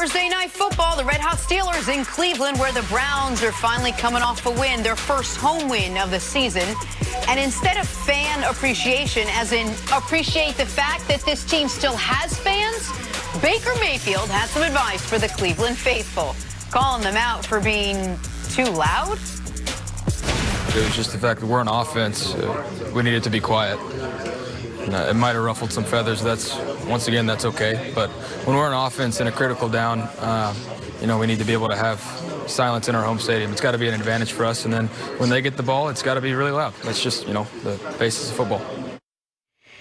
Thursday Night Football, the Red Hot Steelers in Cleveland, where the Browns are finally coming off a win, their first home win of the season. And instead of fan appreciation, as in appreciate the fact that this team still has fans, Baker Mayfield had some advice for the Cleveland faithful, calling them out for being too loud. It was just the fact that we're on offense. We needed to be quiet. It might have ruffled some feathers. Once again, that's okay. But when we're on offense in a critical down, we need to be able to have silence in our home stadium. It's got to be an advantage for us. And then when they get the ball, it's got to be really loud. That's just, the basis of football.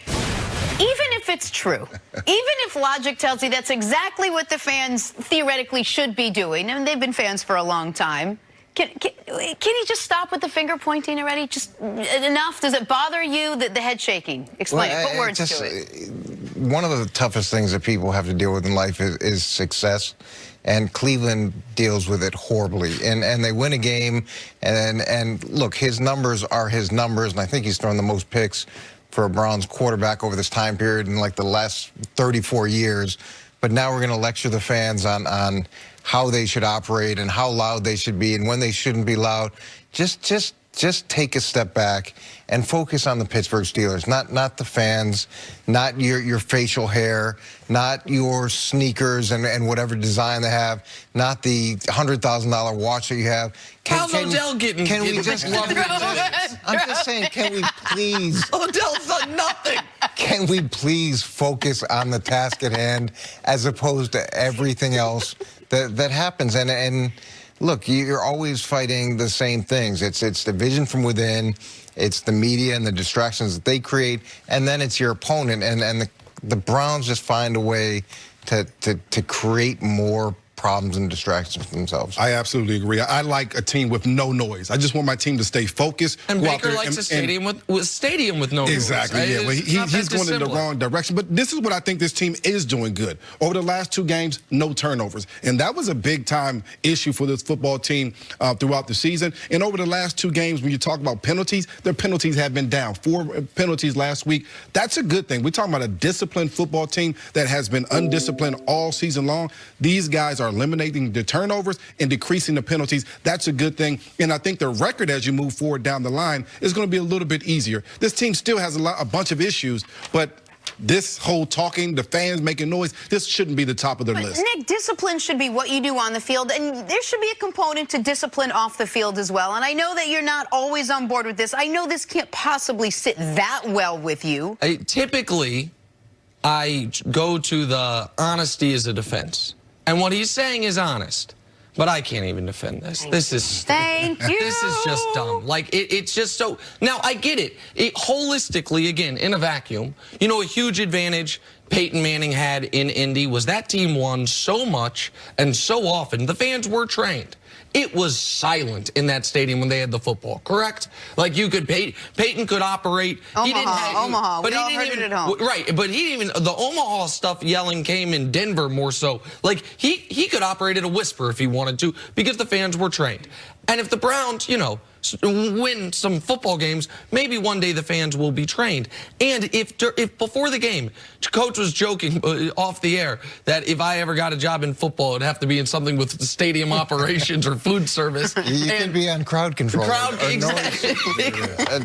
Even if it's true, even if logic tells you that's exactly what the fans theoretically should be doing, and they've been fans for a long time, can he just stop with the finger pointing already? Just enough? Does it bother you, the head shaking? Explain it. Put words to it. One of the toughest things that people have to deal with in life is success. And Cleveland deals with it horribly. And they win a game. And look, his numbers are his numbers. And I think he's thrown the most picks for a Browns quarterback over this time period in like the last 34 years. But now we're going to lecture the fans on how they should operate and how loud they should be and when they shouldn't be loud. Just take a step back and focus on the Pittsburgh Steelers, not the fans, not your facial hair, not your sneakers and whatever design they have, not the $100,000 watch that you have. How's Odell getting? Can we just love it? I'm just saying, can we please? Odell's done nothing. Can we please focus on the task at hand as opposed to everything else that happens? And look, you're always fighting the same things. It's the vision from within, it's the media and the distractions that they create, and then it's your opponent. And the Browns just find a way to create more problems and distractions for themselves. I absolutely agree. I like a team with no noise. I just want my team to stay focused. And Baker likes a stadium with no noise. Exactly, yeah. Well, he's going in the wrong direction. But this is what I think this team is doing good. Over the last 2 games, no turnovers. And that was a big-time issue for this football team throughout the season. And over the last 2 games, when you talk about penalties, their penalties have been down. 4 penalties last week. That's a good thing. We're talking about a disciplined football team that has been undisciplined all season long. These guys are eliminating the turnovers and decreasing the penalties. That's a good thing. And I think the record as you move forward down the line is going to be a little bit easier. This team still has a bunch of issues, but this whole talking, the fans making noise, this shouldn't be the top of their list. Nick, discipline should be what you do on the field, and there should be a component to discipline off the field as well. And I know that you're not always on board with this. I know this can't possibly sit that well with you. Typically, I go to the honesty as a defense. And what he's saying is honest. But I can't even defend this. This is stupid. Thank you. This is just dumb. Like, it's just so... Now, I get it. Holistically, again, in a vacuum, a huge advantage Peyton Manning had in Indy was that team won so much and so often. The fans were trained. It was silent in that stadium when they had the football, correct? Like Peyton could operate. Omaha. But we all heard it at home. Right, but he didn't even, the Omaha stuff yelling came in Denver more so. Like, he could operate at a whisper if he wanted to because the fans were trained. And if the Browns, win some football games, maybe one day the fans will be trained. And if before the game, Coach was joking off the air that if I ever got a job in football, it'd have to be in something with stadium operations or food service. You could be on crowd control.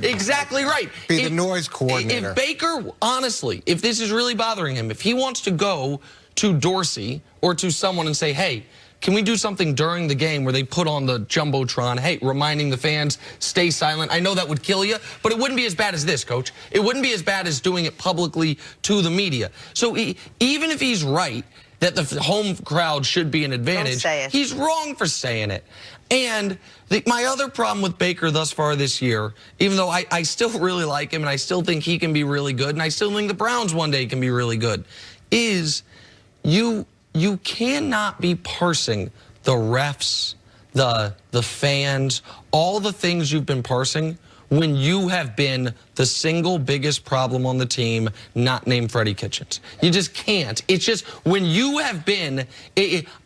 Exactly right. Be the noise coordinator. If Baker, honestly, if this is really bothering him, if he wants to go to Dorsey or to someone and say, hey, can we do something during the game where they put on the Jumbotron, hey, reminding the fans, stay silent? I know that would kill you, but it wouldn't be as bad as this, Coach. It wouldn't be as bad as doing it publicly to the media. So even if he's right that the home crowd should be an advantage, he's wrong for saying it. And my other problem with Baker thus far this year, even though I still really like him and I still think he can be really good, and I still think the Browns one day can be really good, is you cannot be parsing the refs, the fans, all the things you've been parsing when you have been the single biggest problem on the team not named Freddie Kitchens. You just can't. It's just when you have been,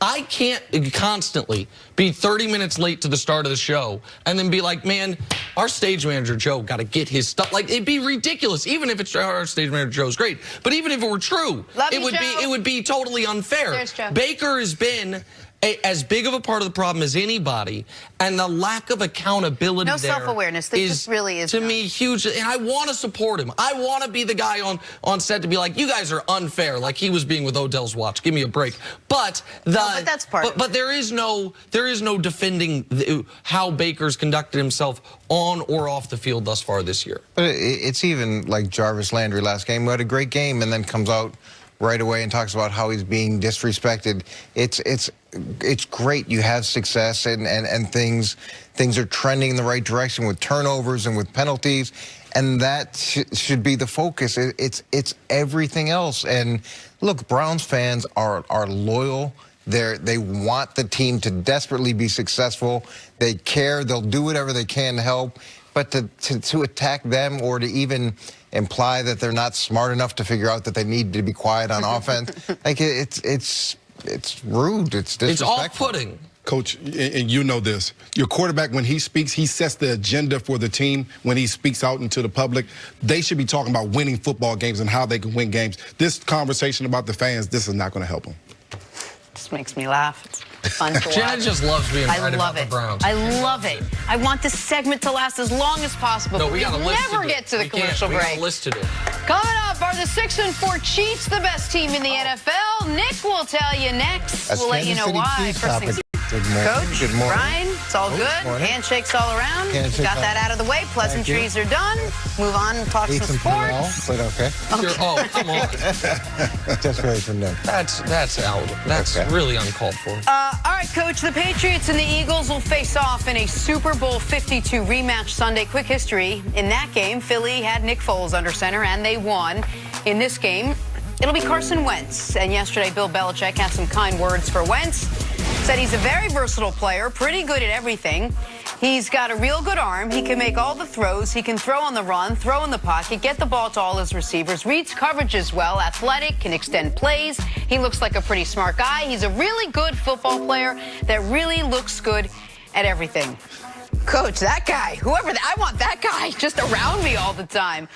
I can't constantly be 30 minutes late to the start of the show and then be like, man, our stage manager Joe got to get his stuff. Like, it'd be ridiculous, even if it's our stage manager Joe's great. But even if it were true, it would be totally unfair. Baker has been as big of a part of the problem as anybody, and the lack of accountability no self-awareness. This just really is to me huge. And I want to support him. I want to be the guy on set to be like, you guys are unfair, like he was being with Odell's watch. Give me a break. But but that's part. But there is no defending how Baker's conducted himself on or off the field thus far this year. But it's even like Jarvis Landry last game, who had a great game and then comes out right away and talks about how he's being disrespected. It's great you have success and things are trending in the right direction with turnovers and with penalties, and that should be the focus. It's everything else. And look, Browns fans are loyal. They want the team to desperately be successful. They care. They'll do whatever they can to help. But to attack them or to even imply that they're not smart enough to figure out that they need to be quiet on offense, like it's rude. It's disrespectful. It's off-putting. Coach, and you know this, your quarterback, when he speaks, he sets the agenda for the team. When he speaks out into the public, they should be talking about winning football games and how they can win games. This conversation about the fans, this is not going to help them. This makes me laugh. It's fun to watch. Janet just loves being right about the Browns. I love it. I want this segment to last as long as possible. No, we got a list never get to the commercial break. We got a list to do. Coming up, are the 6 and 4 Chiefs the best team in the NFL? Nick will tell you next. We'll let you know why. First things Coach, good morning. Brian, it's all good. Handshakes all around. Handshakes Got that out of the way. Pleasantries are done. Move on and talk some sports. But okay. Oh, come on. Just very from them. That's out. That's really uncalled for. All right, Coach. The Patriots and the Eagles will face off in a Super Bowl 52 rematch Sunday. Quick history. In that game, Philly had Nick Foles under center, and they won. In this game, it'll be Carson Wentz. And yesterday, Bill Belichick had some kind words for Wentz. Said he's a very versatile player, pretty good at everything. He's got a real good arm. He can make all the throws. He can throw on the run, throw in the pocket, get the ball to all his receivers, reads coverage as well, athletic, can extend plays. He looks like a pretty smart guy. He's a really good football player that really looks good at everything. Coach, that guy, I want that guy just around me all the time.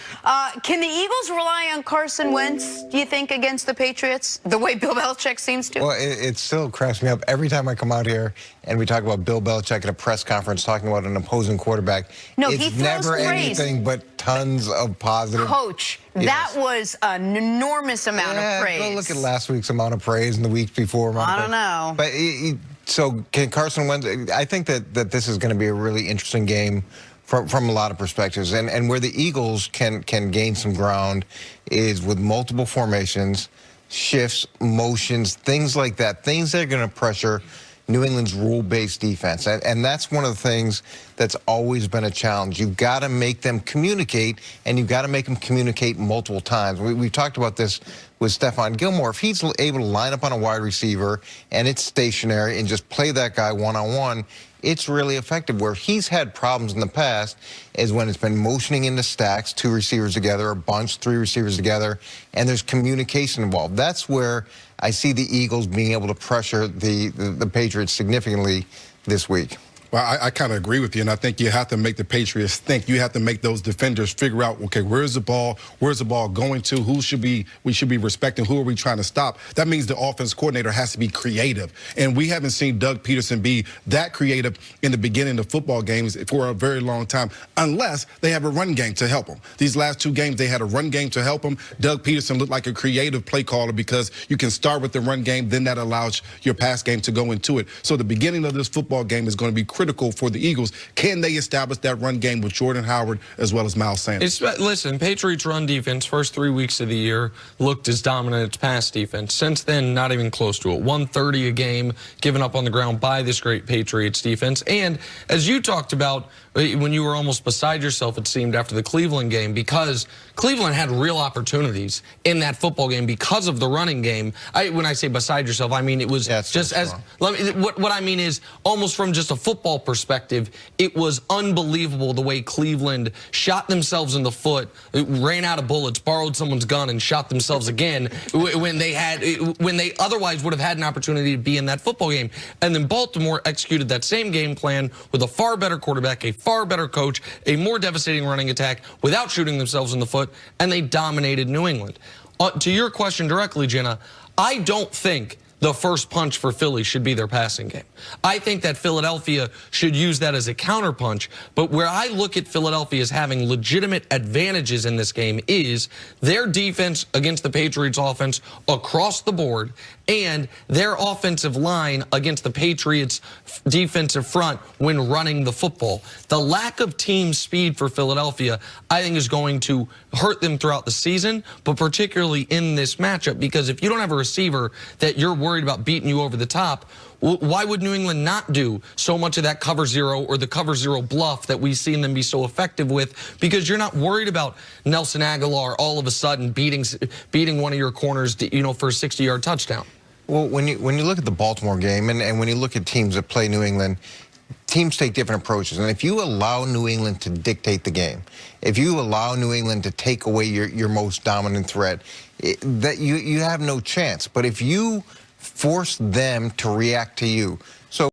Can the Eagles rely on Carson Wentz, do you think, against the Patriots, the way Bill Belichick seems to? Well, it still cracks me up every time I come out here and we talk about Bill Belichick at a press conference talking about an opposing quarterback. No, it's he throws never praise. Anything but tons of positive. Coach, that was an enormous amount of praise. Well, look at last week's amount of praise and the week before. I don't know. But so can Carson Wentz? I think that this is going to be a really interesting game from a lot of perspectives. And where the Eagles can gain some ground is with multiple formations, shifts, motions, things like that. Things that are going to pressure New England's rule-based defense. And that's one of the things that's always been a challenge. You've got to make them communicate, and you've got to make them communicate multiple times. We've talked about this with Stephon Gilmore. If he's able to line up on a wide receiver and it's stationary and just play that guy one-on-one, it's really effective. Where he's had problems in the past is when it's been motioning into stacks, 2 receivers together, a bunch, 3 receivers together, and there's communication involved. That's where I see the Eagles being able to pressure the Patriots significantly this week. Well, I kind of agree with you, and I think you have to make the Patriots think. You have to make those defenders figure out, okay, where's the ball? Where's the ball going to? We should be respecting? Who are we trying to stop? That means the offense coordinator has to be creative. And we haven't seen Doug Peterson be that creative in the beginning of football games for a very long time, unless they have a run game to help them. These last 2 games, they had a run game to help them. Doug Peterson looked like a creative play caller because you can start with the run game, then that allows your pass game to go into it. So the beginning of this football game is going to be critical for the Eagles. Can they establish that run game with Jordan Howard as well as Miles Sanders? Listen, Patriots run defense first 3 weeks of the year looked as dominant as pass defense. Since then, not even close to it. 130 a game given up on the ground by this great Patriots defense. And as you talked about, when you were almost beside yourself, it seemed, after the Cleveland game, because Cleveland had real opportunities in that football game because of the running game. When I say beside yourself, I mean it was just as, what I mean is almost from just a football football perspective, it was unbelievable the way Cleveland shot themselves in the foot, ran out of bullets, borrowed someone's gun, and shot themselves again when they otherwise would have had an opportunity to be in that football game. And then Baltimore executed that same game plan with a far better quarterback, a far better coach, a more devastating running attack without shooting themselves in the foot, and they dominated New England. To your question directly, Jenna, I don't think the first punch for Philly should be their passing game. I think that Philadelphia should use that as a counterpunch, but where I look at Philadelphia as having legitimate advantages in this game is their defense against the Patriots offense across the board and their offensive line against the Patriots defensive front when running the football. The lack of team speed for Philadelphia, I think, is going to hurt them throughout the season, but particularly in this matchup, because if you don't have a receiver that you're worried about beating you over the top, why would New England not do so much of that cover zero or the cover zero bluff that we've seen them be so effective with? Because you're not worried about Nelson Aguilar all of a sudden beating one of your corners, for a 60-yard touchdown. Well, when you look at the Baltimore game and when you look at teams that play New England, teams take different approaches. And if you allow New England to dictate the game, if you allow New England to take away your most dominant threat, that you have no chance. But if you force them to react to you, so